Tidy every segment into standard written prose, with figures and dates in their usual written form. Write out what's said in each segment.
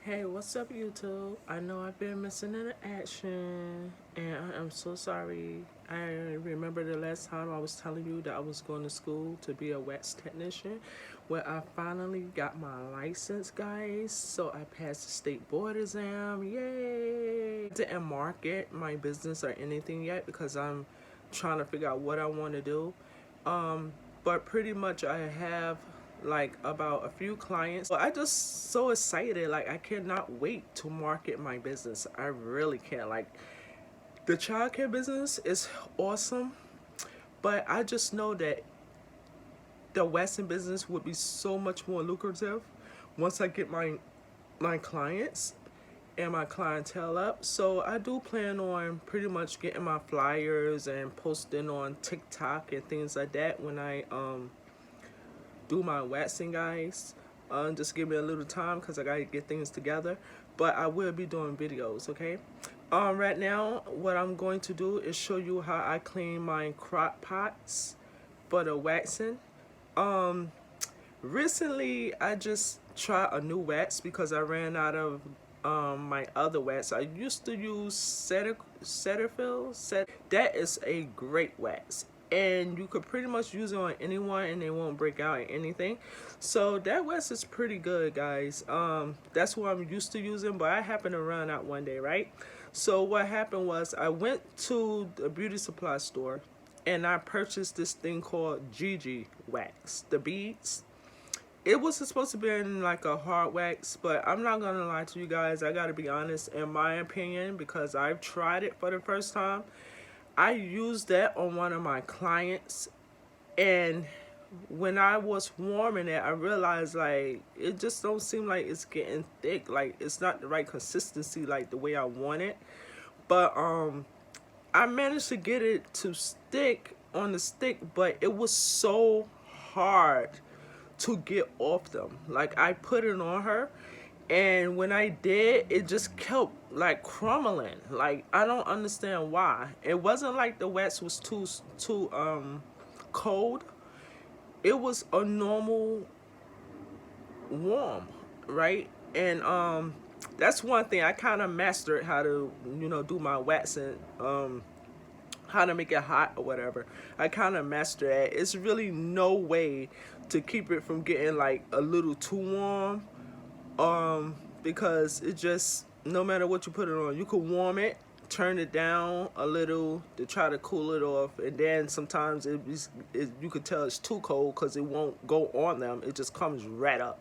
Hey, what's up, YouTube? I know I've been missing in action, and I am so sorry. I remember the last time I was telling you that I was going to school to be a wax technician, where I finally got my license, guys. So I passed the state board exam. Yay! I didn't market my business or anything yet because I'm trying to figure out what I want to do. But pretty much I have like about a few clients. But I just so excited. Like I cannot wait to market my business. I really can't. Like the childcare business is awesome, but I just know that the Western business would be so much more lucrative once I get my clients and my clientele up. So I do plan on pretty much getting my flyers and posting on TikTok and things like that when I do my waxing, guys. Just give me a little time because I gotta get things together, but I will be doing videos. Okay. Right now what I'm going to do is show you how I clean my crock pots for the waxing. Recently I just tried a new wax because I ran out of my other wax. I used to use Cetaphil. That is a great wax, and you could pretty much use it on anyone and they won't break out or anything. So that wax is pretty good, guys. That's what I'm used to using, but I happened to run out one day, right? So what happened was I went to the beauty supply store and I purchased this thing called Gigi wax, the beads. It was supposed to be in like a hard wax, but I'm not gonna lie to you guys, I gotta be honest, in my opinion, because I've tried it for the first time. I used that on one of my clients, and when I was warming it, I realized like it just don't seem like it's getting thick. Like it's not the right consistency, like the way I want it. But I managed to get it to stick on the stick, but it was so hard to get off them. Like I put it on her, and when I did, it just kept like crumbling. Like I don't understand why. It wasn't like the wax was too cold. It was a normal warm, right? And that's one thing I kind of mastered how to do my waxing, how to make it hot or whatever. I kind of mastered that. It's really no way to keep it from getting like a little too warm, because it just, no matter what you put it on, you could warm it, turn it down a little to try to cool it off, and then sometimes you could tell it's too cold because it won't go on them. It just comes right up.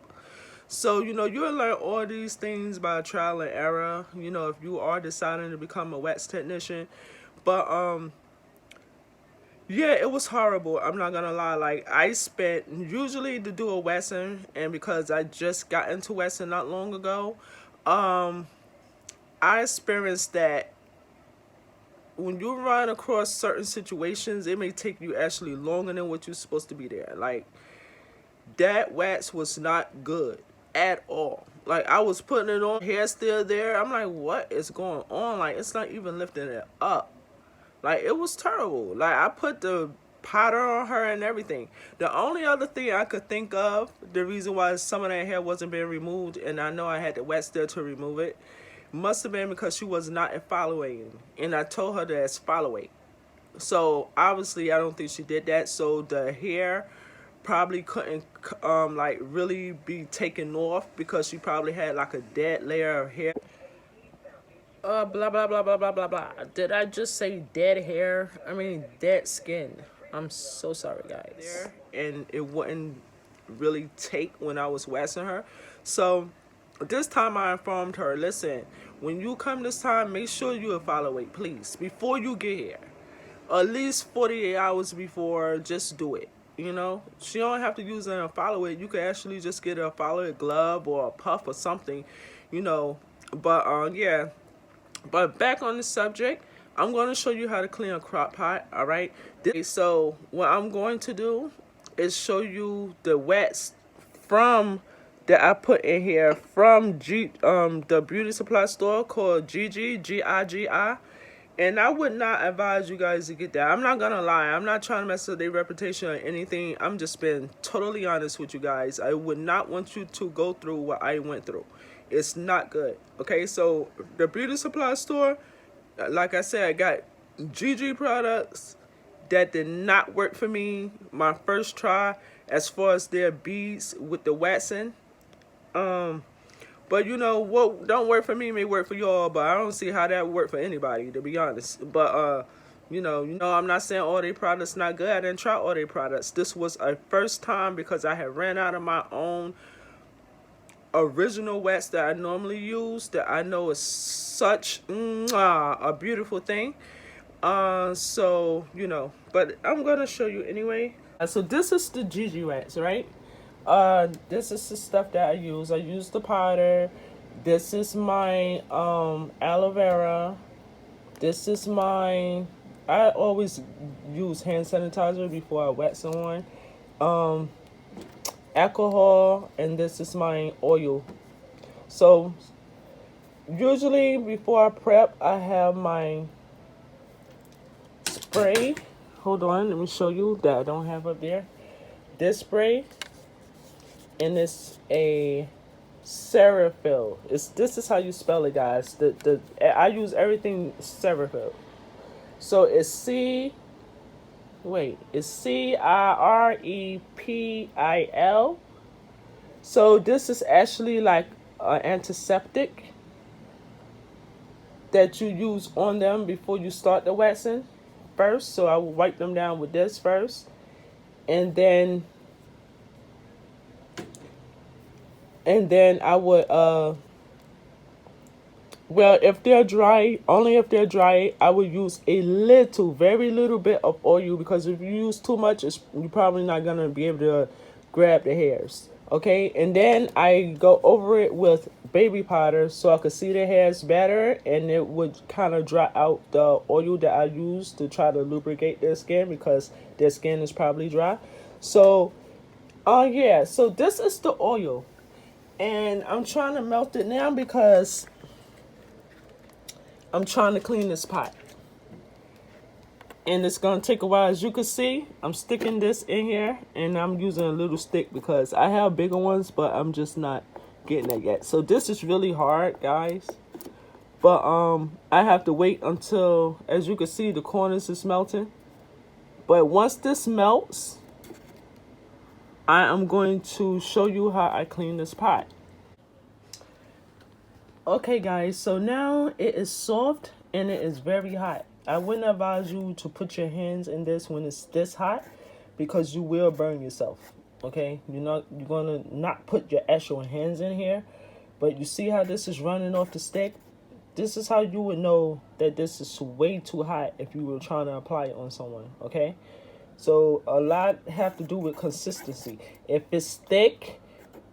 So you'll learn all these things by trial and error, if you are deciding to become a wax technician. But yeah, it was horrible. I'm not gonna lie. Like I spent, usually to do a waxing, and because I just got into waxing not long ago, I experienced that when you run across certain situations, it may take you actually longer than what you're supposed to be there. Like that wax was not good at all. Like I was putting it on, hair still there. I'm like, what is going on? Like it's not even lifting it up. Like it was terrible. Like I put the powder on her and everything. The only other thing I could think of, the reason why some of that hair wasn't being removed, and I know I had the wax there to remove it, must have been because she was not following, and I told her to exfoliate. So obviously I don't think she did that. So the hair probably couldn't like really be taken off because she probably had like a dead layer of hair. Blah blah blah blah blah blah blah. Did I just say dead hair? I mean dead skin. I'm so sorry, guys. And it wouldn't really take when I was waxing her. So this time I informed her, listen, when you come this time, make sure you evaluate, please, before you get here. At least 48 hours before, just do it. She don't have to use an evaluate. You can actually just get a evaluate glove or a puff or something, you know. But yeah. But back on the subject, I'm going to show you how to clean a crock pot, all right? So what I'm going to do is show you the wax from that I put in here from the beauty supply store called Gigi, Gigi. And I would not advise you guys to get that. I'm not gonna lie. I'm not trying to mess up their reputation or anything. I'm just being totally honest with you guys. I would not want you to go through what I went through. It's not good. Okay, so the beauty supply store, like I said, I got GG products that did not work for me my first try as far as their beads with the waxing. But you know what don't work for me may work for y'all, but I don't see how that would work for anybody, to be honest. But I'm not saying all their products not good. I didn't try all their products. This was a first time because I had ran out of my own original wax that I normally use, that I know is such a beautiful thing. So but I'm gonna show you anyway. So this is the GG wax, right? This is the stuff that I use. I use the powder. This is my aloe vera. This is my, I always use hand sanitizer before I wax someone. Alcohol, and this is my oil. So usually before I prep, I have my spray. Hold on, let me show you that I don't have up there. This spray, and it's a Serapil. This is how you spell it, guys. I use everything Serapil. So it's Cirepil. So this is actually like an antiseptic that you use on them before you start the waxing first. So I will wipe them down with this first, and then I would well, if they're dry, only if they're dry, I would use a little, very little bit of oil, because if you use too much, you're probably not gonna be able to grab the hairs. Okay, and then I go over it with baby powder so I could see the hairs better, and it would kind of dry out the oil that I use to try to lubricate their skin, because their skin is probably dry. So, yeah, so this is the oil, and I'm trying to melt it now because I'm trying to clean this pot. And it's going to take a while. As you can see, I'm sticking this in here, and I'm using a little stick because I have bigger ones, but I'm just not getting it yet. So this is really hard, guys. But I have to wait until, as you can see, the corners is melting. But once this melts, I am going to show you how I clean this pot. Okay, guys, so now it is soft and it is very hot. I wouldn't advise you to put your hands in this when it's this hot, because you will burn yourself. Okay, you're gonna not put your actual hands in here, but you see how this is running off the stick? This is how you would know that this is way too hot if you were trying to apply it on someone. Okay, so a lot have to do with consistency. If it's thick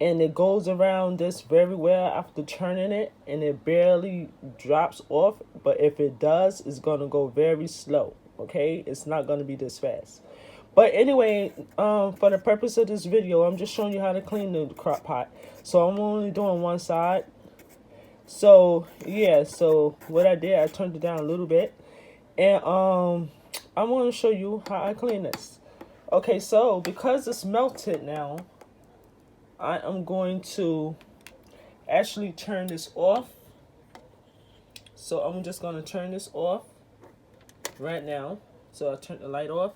and it goes around this very well after turning it, and it barely drops off, but if it does, it's gonna go very slow. Okay, it's not gonna be this fast. But anyway, for the purpose of this video, I'm just showing you how to clean the crock pot. So I'm only doing one side. So yeah, so what I did, I turned it down a little bit, and I want to show you how I clean this. Okay, so because it's melted now, I am going to actually turn this off. So I'm just going to turn this off right now. So I turn the light off.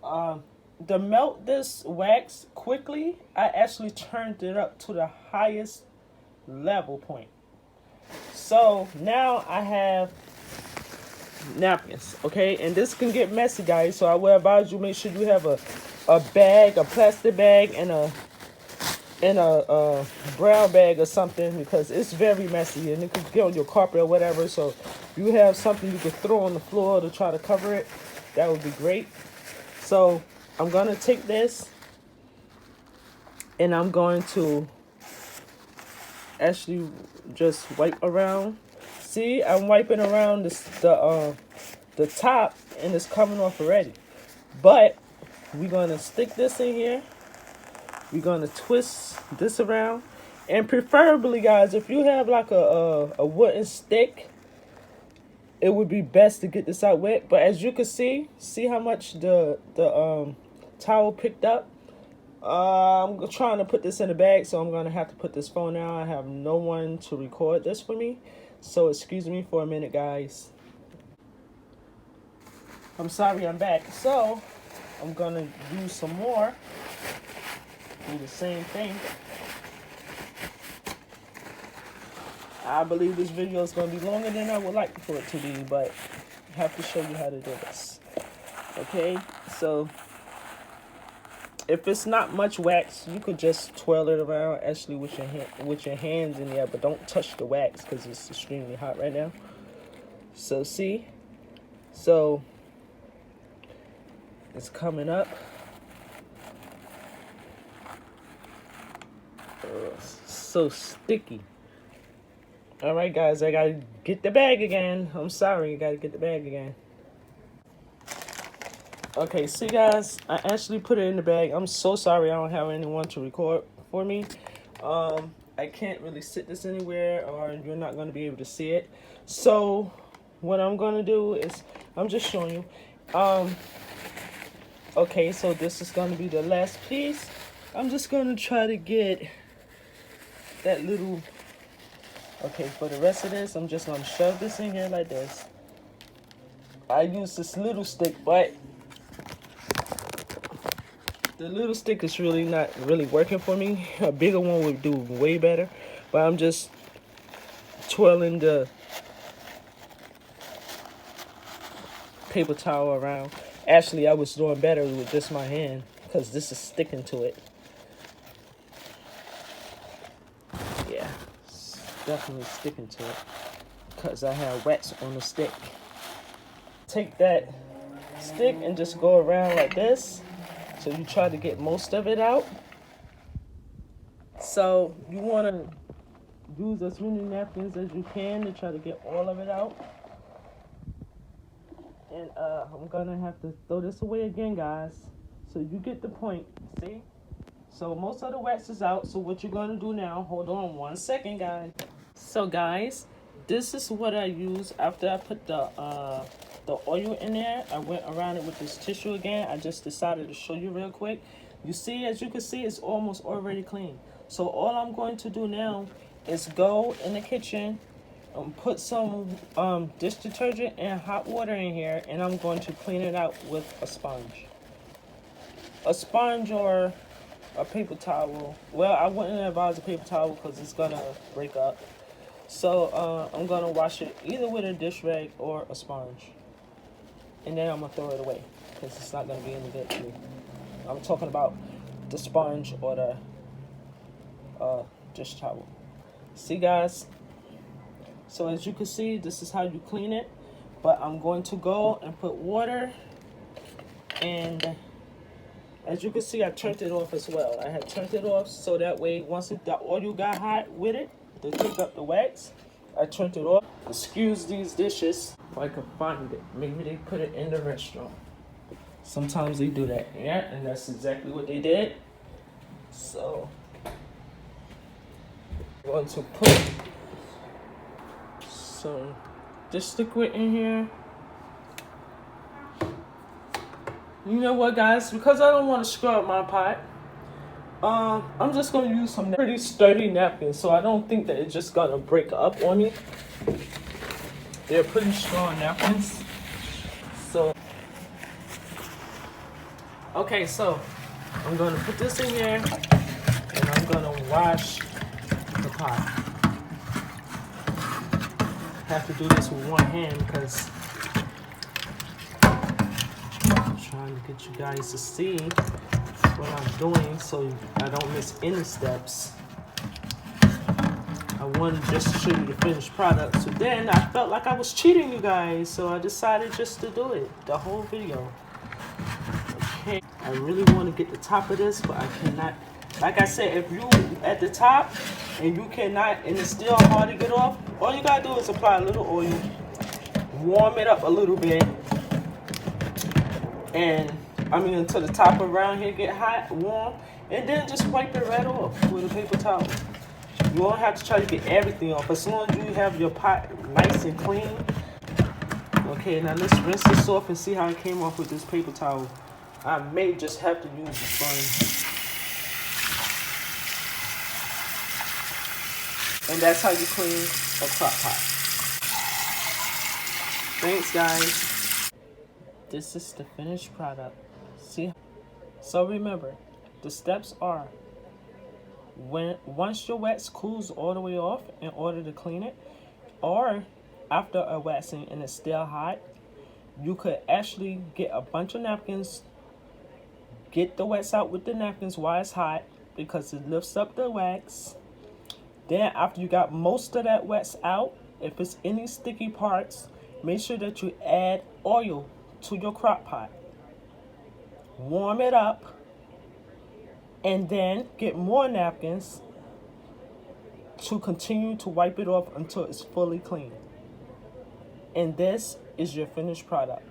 To melt this wax quickly, I actually turned it up to the highest level point. So now I have napkins, okay? And this can get messy, guys. So I would advise you make sure you have a bag, a plastic bag, and a brown bag or something, because it's very messy and it could get on your carpet or whatever. So if you have something you could throw on the floor to try to cover it, that would be great. So I'm going to take this and I'm going to actually just wipe around. See, I'm wiping around the top, and it's coming off already. But we're going to stick this in here. We're going to twist this around. And preferably, guys, if you have like a wooden stick, it would be best to get this out wet. But as you can see how much the towel picked up. I'm trying to put this in a bag, so I'm gonna have to put this phone down. I have no one to record this for me, so excuse me for a minute, guys. I'm sorry, I'm back. So I'm gonna use some more. Do the same thing. I believe this video is gonna be longer than I would like for it to be, but I have to show you how to do this. Okay, so if it's not much wax, you could just twirl it around actually with your hands in there, but don't touch the wax because it's extremely hot right now. So see, so it's coming up. So sticky. All right, guys, I gotta get the bag again. I'm sorry, I gotta get the bag again. Okay, see guys, I actually put it in the bag. I'm so sorry I don't have anyone to record for me. I can't really sit this anywhere or you're not going to be able to see it. So what I'm going to do is, I'm just showing you. Okay, so this is going to be the last piece. I'm just going to try to get that little, okay, for the rest of this, I'm just going to shove this in here like this. I use this little stick, but the little stick is really not really working for me. A bigger one would do way better. But I'm just twirling the paper towel around. Actually, I was doing better with just my hand because this is sticking to it. Yeah, it's definitely sticking to it because I have wax on the stick. Take that stick and just go around like this. So you try to get most of it out. So you want to use as many napkins as you can to try to get all of it out. And I'm going to have to throw this away again, guys. So you get the point, see? So most of the wax is out. So what you're going to do now, hold on 1 second, guys. So guys, this is what I use after I put the oil in there. I went around it with this tissue again. I just decided to show you real quick. You see, as you can see, it's almost already clean. So all I'm going to do now is go in the kitchen and put some dish detergent and hot water in here, and I'm going to clean it out with a sponge. A sponge or a paper towel. Well, I wouldn't advise a paper towel because it's gonna break up. So I'm gonna wash it either with a dish rag or a sponge. And then I'm gonna throw it away because it's not gonna be any good to me. I'm talking about the sponge or the dish towel. See guys, so as you can see, this is how you clean it. But I'm going to go and put water, and as you can see, I turned it off as well. I had turned it off so that way once the oil got hot with it to cook up the wax, I turned it off. Excuse these dishes if I can find it. Maybe they put it in the restaurant. Sometimes they do that, yeah, and that's exactly what they did. So I'm going to put some dish liquid in here. You know what, guys? Because I don't want to screw up my pot, I'm just going to use some pretty sturdy napkins, so I don't think that it's just going to break up on me. They're pretty strong napkins. So, okay, so I'm going to put this in here, and I'm going to wash the pot. I have to do this with one hand because I'm trying to get you guys to see what I'm doing so I don't miss any steps. I wanted to just show you the finished product. So then I felt like I was cheating you guys, so I decided just to do it, the whole video. Okay, I really want to get the top of this, but I cannot. Like I said, if you at the top and you cannot, and it's still hard to get off, all you gotta do is apply a little oil, warm it up a little bit, and I mean until the top around here get hot, warm, and then just wipe it right off with a paper towel. You won't have to try to get everything off. As long as you have your pot nice and clean. Okay, now let's rinse this off and see how it came off with this paper towel. I may just have to use the sponge. And that's how you clean a crock pot. Thanks, guys. This is the finished product. See? So remember, the steps are once your wax cools all the way off in order to clean it, or after a waxing and it's still hot, you could actually get a bunch of napkins, get the wax out with the napkins while it's hot because it lifts up the wax. Then after you got most of that wax out, if it's any sticky parts, make sure that you add oil to your crock pot. Warm it up and then get more napkins to continue to wipe it off until it's fully clean. And this is your finished product.